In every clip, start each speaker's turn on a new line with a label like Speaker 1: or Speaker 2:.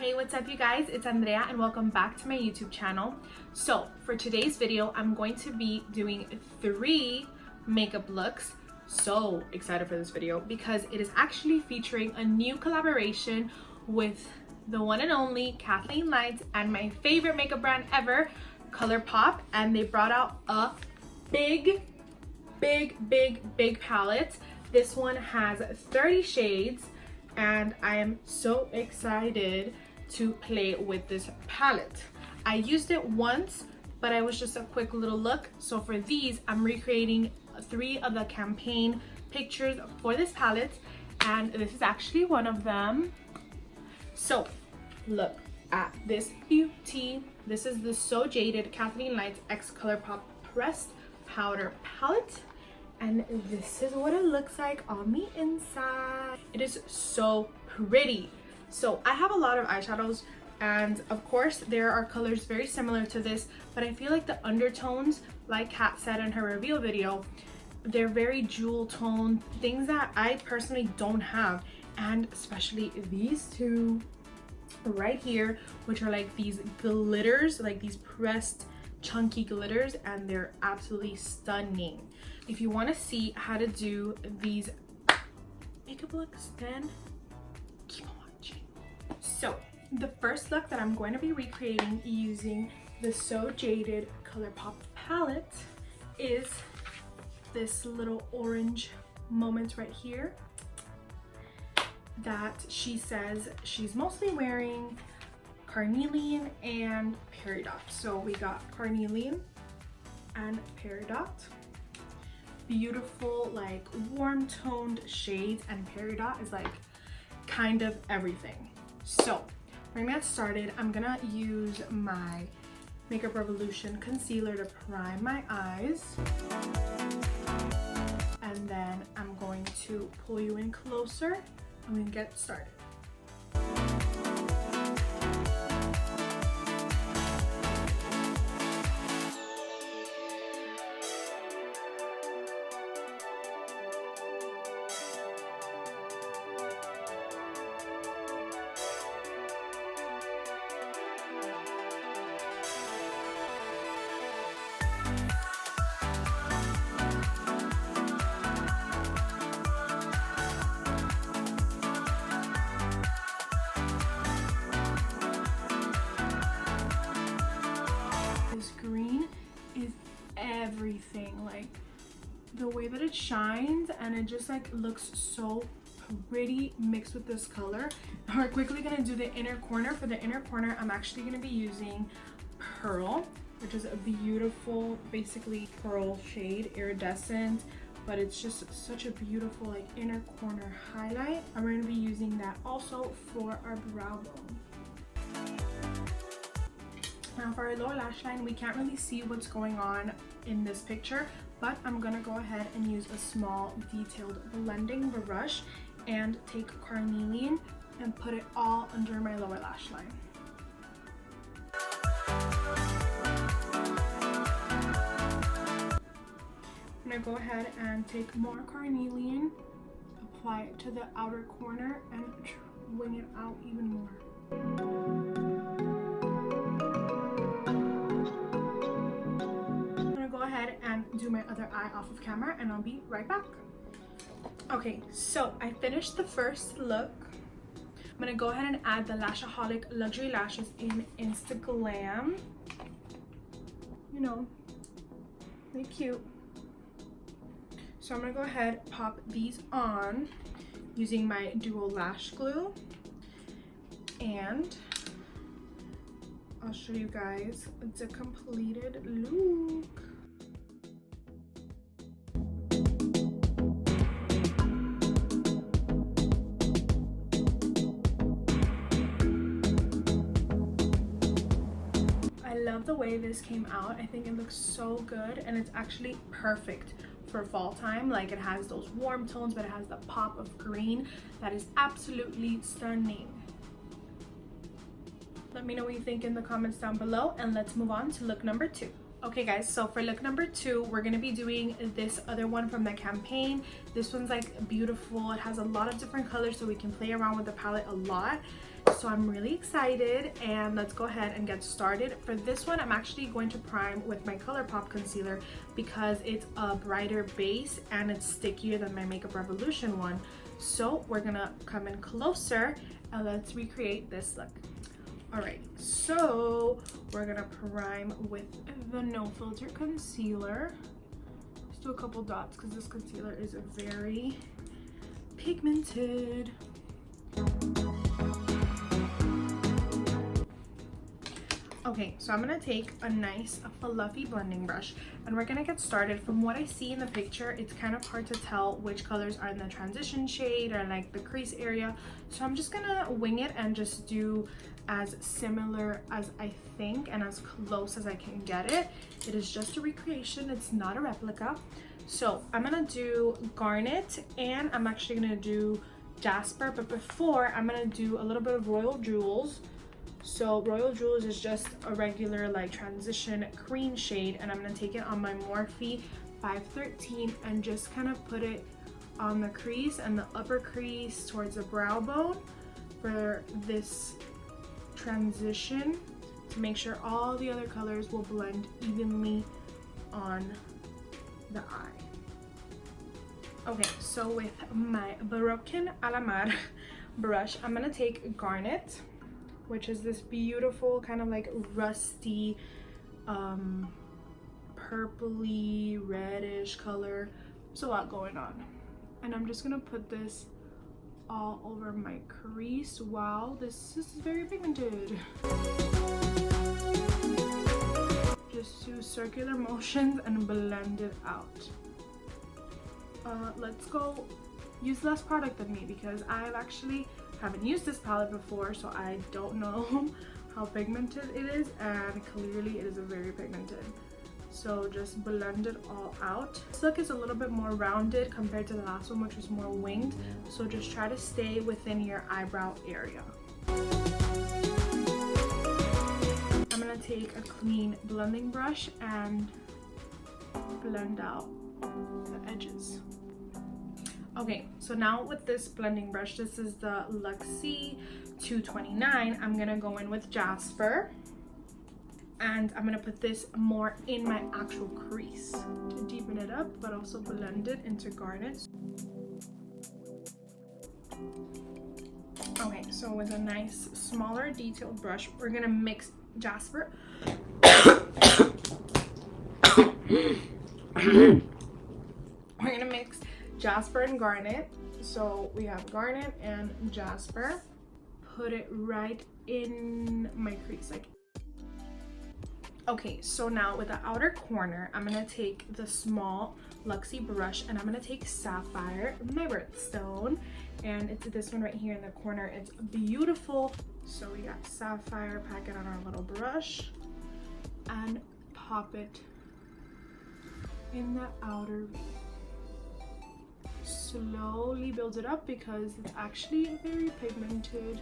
Speaker 1: Hey, what's up you guys? It's Andrea and welcome back to my YouTube channel. So for today's video, I'm going to be doing 3 makeup looks. So excited for this video because it is actually featuring a new collaboration with the one and only Kathleen Lights and my favorite makeup brand ever, Colourpop, and they brought out a big palette. This one has 30 shades and I am so excited to play with this palette. I used it once, but it was just a quick little look. So for these, I'm recreating 3 of the campaign pictures for this palette, and this is actually one of them. So look at this beauty. This is the So Jaded Kathleen Lights X Colourpop Pressed Powder Palette. And this is what it looks like on the inside. It is so pretty. So I have a lot of eyeshadows, and of course there are colors very similar to this, but I feel like the undertones, like Kat said in her reveal video, they're very jewel tone, things that I personally don't have. And especially these 2 right here, which are like these glitters, like these pressed chunky glitters, and they're absolutely stunning. If you want to see how to do these makeup looks, then keep on watching. So the first look that I'm going to be recreating using the So Jaded Colourpop palette is this little orange moment right here that she says she's mostly wearing carnelian and peridot. So we got carnelian and peridot, beautiful like warm toned shades, and peridot is like kind of everything. So we're gonna get started. I'm gonna use my Makeup Revolution concealer to prime my eyes, and then I'm going to pull you in closer and we can get started. Green is everything, like the way that it shines, and it just like looks so pretty mixed with this color. We're quickly gonna do the inner corner. For the inner corner, I'm actually gonna be using Pearl, which is a beautiful basically pearl shade, iridescent, but it's just such a beautiful like inner corner highlight. I'm going to be using that also for our brow bone. Now for our lower lash line, we can't really see what's going on in this picture, but I'm gonna go ahead and use a small detailed blending brush and take carnelian and put it all under my lower lash line. I'm gonna go ahead and take more carnelian, apply it to the outer corner, and wing it out even more. And do my other eye off of camera, and I'll be right back. Okay, so I finished the first look. I'm gonna go ahead and add the Lashaholic Luxury Lashes in Instaglam. You know, they're cute. So I'm gonna go ahead, pop these on using my Duo Lash Glue, and I'll show you guys the completed look. I love the way this came out. I think it looks so good, and it's actually perfect for fall time. Like, it has those warm tones, but it has the pop of green that is absolutely stunning. Let me know what you think in the comments down below, and let's move on to look number 2. Okay guys, so for look number 2, we're gonna be doing this other one from the campaign. This one's like beautiful. It has a lot of different colors, so we can play around with the palette a lot. So I'm really excited, and let's go ahead and get started. For this one, I'm actually going to prime with my Colourpop concealer because it's a brighter base and it's stickier than my Makeup Revolution one. So we're gonna come in closer and let's recreate this look. Alright, so we're gonna prime with the No Filter concealer. Just do a couple dots because this concealer is very pigmented. Okay, so I'm gonna take a nice fluffy blending brush and we're gonna get started. From what I see in the picture, it's kind of hard to tell which colors are in the transition shade or like the crease area. So I'm just gonna wing it and just do as similar as I think and as close as I can get it. It is just a recreation, it's not a replica. So I'm gonna do Garnet and I'm actually gonna do Jasper, but before I'm gonna do a little bit of Royal Jewels. So Royal Jewels is just a regular like transition cream shade, and I'm gonna take it on my Morphe 513 and just kind of put it on the crease and the upper crease towards the brow bone for this transition to make sure all the other colors will blend evenly on the eye. Okay, so with my Baroque a la Mar brush, I'm gonna take Garnet, which is this beautiful kind of like rusty purpley reddish color. There's a lot going on, and I'm just gonna put this all over my crease. Wow, this is very pigmented. Just do circular motions and blend it out. Let's go use less product than me because I've actually haven't used this palette before, so I don't know how pigmented it is, and clearly it is very pigmented. So just blend it all out. This look is a little bit more rounded compared to the last one, which was more winged, so just try to stay within your eyebrow area. I'm gonna take a clean blending brush and blend out the edges. Okay, so now with this blending brush, this is the Luxie 229. I'm gonna go in with Jasper, and I'm gonna put this more in my actual crease to deepen it up, but also blend it into Garnet. Okay, so with a nice smaller detailed brush, we're gonna mix Jasper. We're gonna mix Jasper and Garnet. So we have Garnet and Jasper. Put it right in my crease, like. Okay, so now with the outer corner, I'm gonna take the small Luxie brush and I'm gonna take Sapphire, my birthstone, and it's this one right here in the corner. It's beautiful. So we got Sapphire, pack it on our little brush and pop it in the outer V. Slowly build it up because it's actually very pigmented.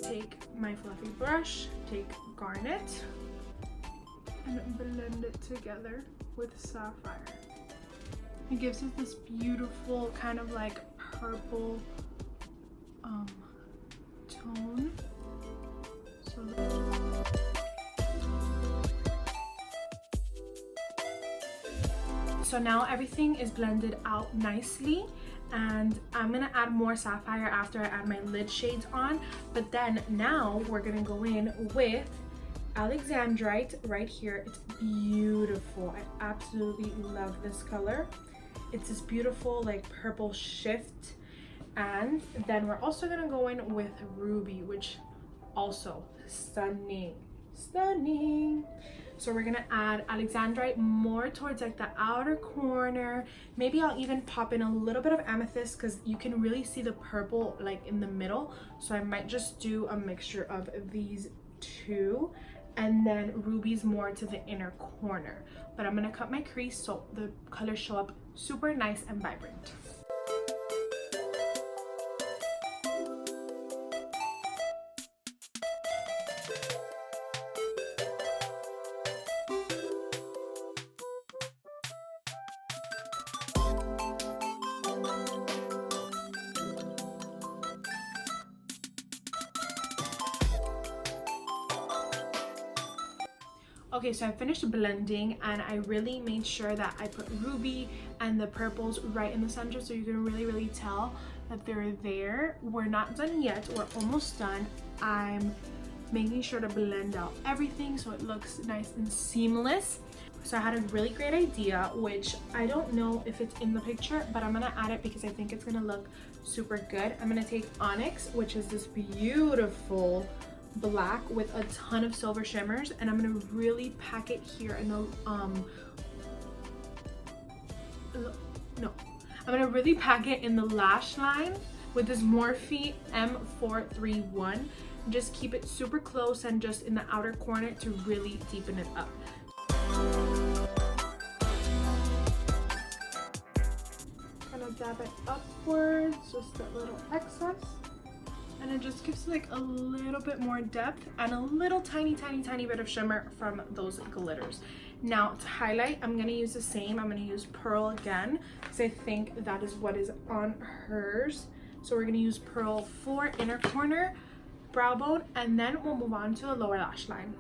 Speaker 1: Take my fluffy brush, take Garnet, and blend it together with Sapphire. It gives it this beautiful kind of like purple tone. So now everything is blended out nicely, and I'm gonna add more Sapphire after I add my lid shades on. But then now we're gonna go in with Alexandrite right here. It's beautiful. I absolutely love this color. It's this beautiful like purple shift. And then we're also gonna go in with Ruby, which also stunning. So we're gonna add Alexandrite more towards like the outer corner. Maybe I'll even pop in a little bit of amethyst because you can really see the purple like in the middle. So I might just do a mixture of these two, and then rubies more to the inner corner. But I'm gonna cut my crease so the colors show up super nice and vibrant. Okay, so I finished blending and I really made sure that I put ruby and the purples right in the center so you can really tell that they're there. We're not done yet, we're almost done. I'm making sure to blend out everything so it looks nice and seamless. So I had a really great idea, which I don't know if it's in the picture, but I'm gonna add it because I think it's gonna look super good. I'm gonna take Onyx, which is this beautiful black with a ton of silver shimmers, and I'm gonna really pack it here in the I'm gonna really pack it in the lash line with this Morphe M431. Just keep it super close and just in the outer corner to really deepen it up. Gonna dab it upwards, just that little excess. And it just gives like a little bit more depth and a little tiny bit of shimmer from those glitters. Now to highlight, I'm gonna use the same. I'm gonna use Pearl again because I think that is what is on hers. So we're gonna use Pearl for inner corner, brow bone, and then we'll move on to the lower lash line.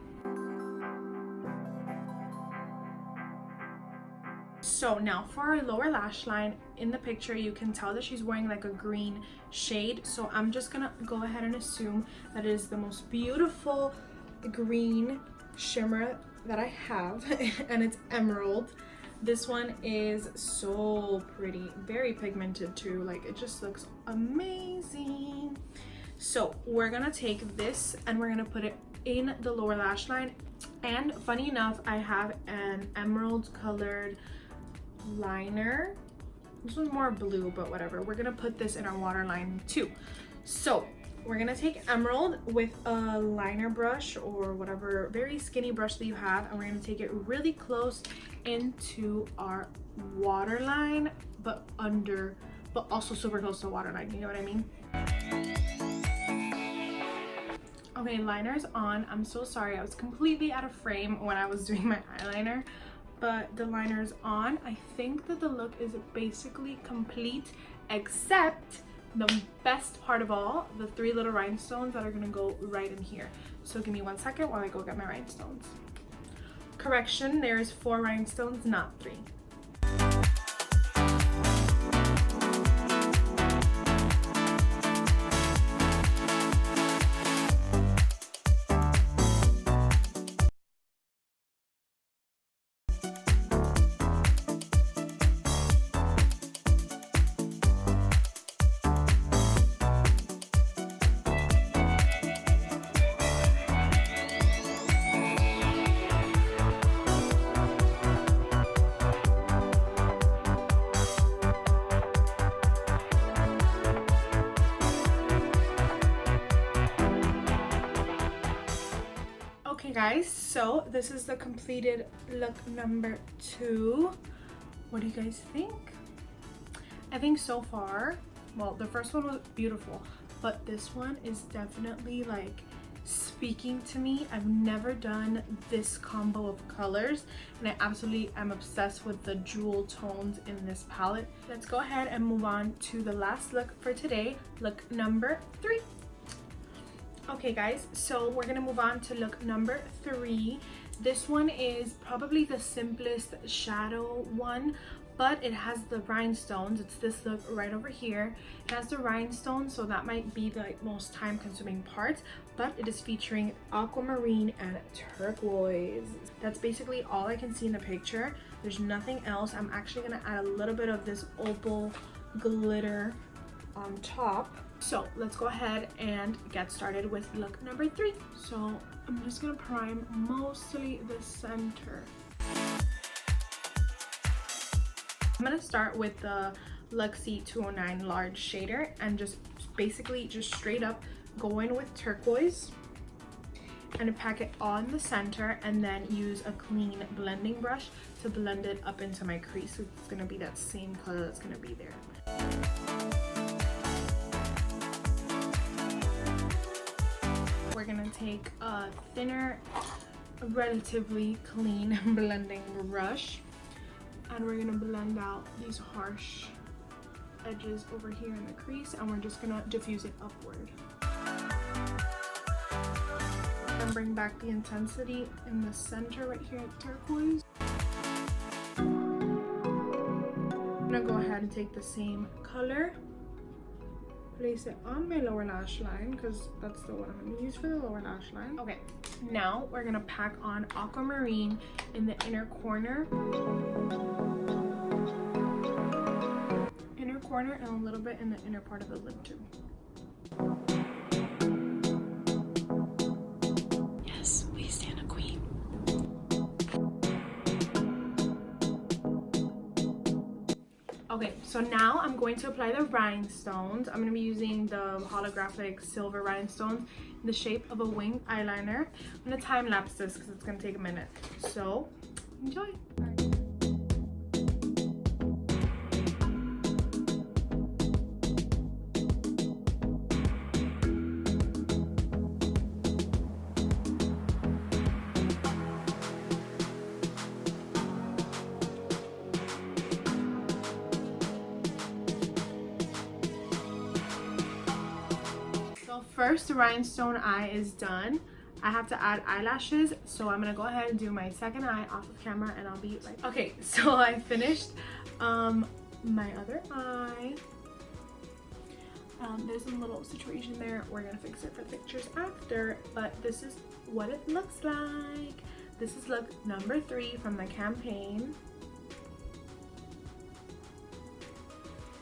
Speaker 1: So now for our lower lash line, in the picture you can tell that she's wearing like a green shade, so I'm just gonna go ahead and assume that it is the most beautiful green shimmer that I have and it's emerald. This one is so pretty, very pigmented too, like it just looks amazing. So we're gonna take this and we're gonna put it in the lower lash line, and funny enough I have an emerald colored liner. This one's more blue, but whatever. We're gonna put this in our waterline too. So we're gonna take emerald with a liner brush or whatever very skinny brush that you have, and we're gonna take it really close into our waterline, but also super close to the waterline, you know what I mean? Okay, liner's on. I'm so sorry, I was completely out of frame when I was doing my eyeliner, but the liner's on. I think that the look is basically complete, except the best part of all, the 3 little rhinestones that are gonna go right in here. So give me 1 second while I go get my rhinestones. Correction, there's 4 rhinestones, not 3. Okay guys, so this is the completed look number 2. What do you guys think? I think so far, well, the first one was beautiful, but this one is definitely like speaking to me. I've never done this combo of colors, and I absolutely am obsessed with the jewel tones in this palette. Let's go ahead and move on to the last look for today, look number 3. Okay guys, so we're gonna move on to look number 3. This one is probably the simplest shadow one, but it has the rhinestones. It's this look right over here. It has the rhinestones, so that might be the most time consuming part, but it is featuring aquamarine and turquoise. That's basically all I can see in the picture. There's nothing else. I'm actually gonna add a little bit of this opal glitter on top. So let's go ahead and get started with look number 3. So I'm just gonna prime mostly the center. I'm gonna start with the Luxie 209 large shader and just basically just straight up go in with turquoise and pack it on the center, and then use a clean blending brush to blend it up into my crease. So it's gonna be that same color that's gonna be there. We're gonna take a thinner, relatively clean blending brush, and we're gonna blend out these harsh edges over here in the crease, and we're just gonna diffuse it upward. And bring back the intensity in the center right here at turquoise. I'm gonna go ahead and take the same color, place it on my lower lash line because that's the one I'm gonna use for the lower lash line. Okay, now we're gonna pack on aquamarine in the inner corner. Inner corner and a little bit in the inner part of the lip too. Yes, we stand a queen. Okay, so now I'm going to apply the rhinestones. I'm going to be using the holographic silver rhinestones in the shape of a winged eyeliner. I'm going to time lapse this because it's going to take a minute. So, enjoy. First rhinestone eye is done. I have to add eyelashes, so I'm gonna go ahead and do my second eye off of camera and I'll be right back. Okay, so I finished my other eye. There's a little situation there. We're gonna fix it for the pictures after, but this is what it looks like. This is look number 3 from the campaign.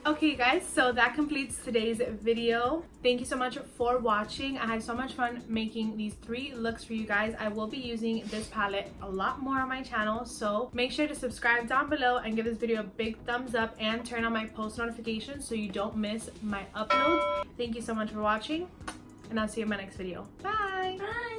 Speaker 1: Okay guys, so that completes today's video. Thank you so much for watching. I had so much fun making these 3 looks for you guys. I will be using this palette a lot more on my channel, so make sure to subscribe down below and give this video a big thumbs up and turn on my post notifications so you don't miss my uploads. Thank you so much for watching, and I'll see you in my next video. Bye! Bye!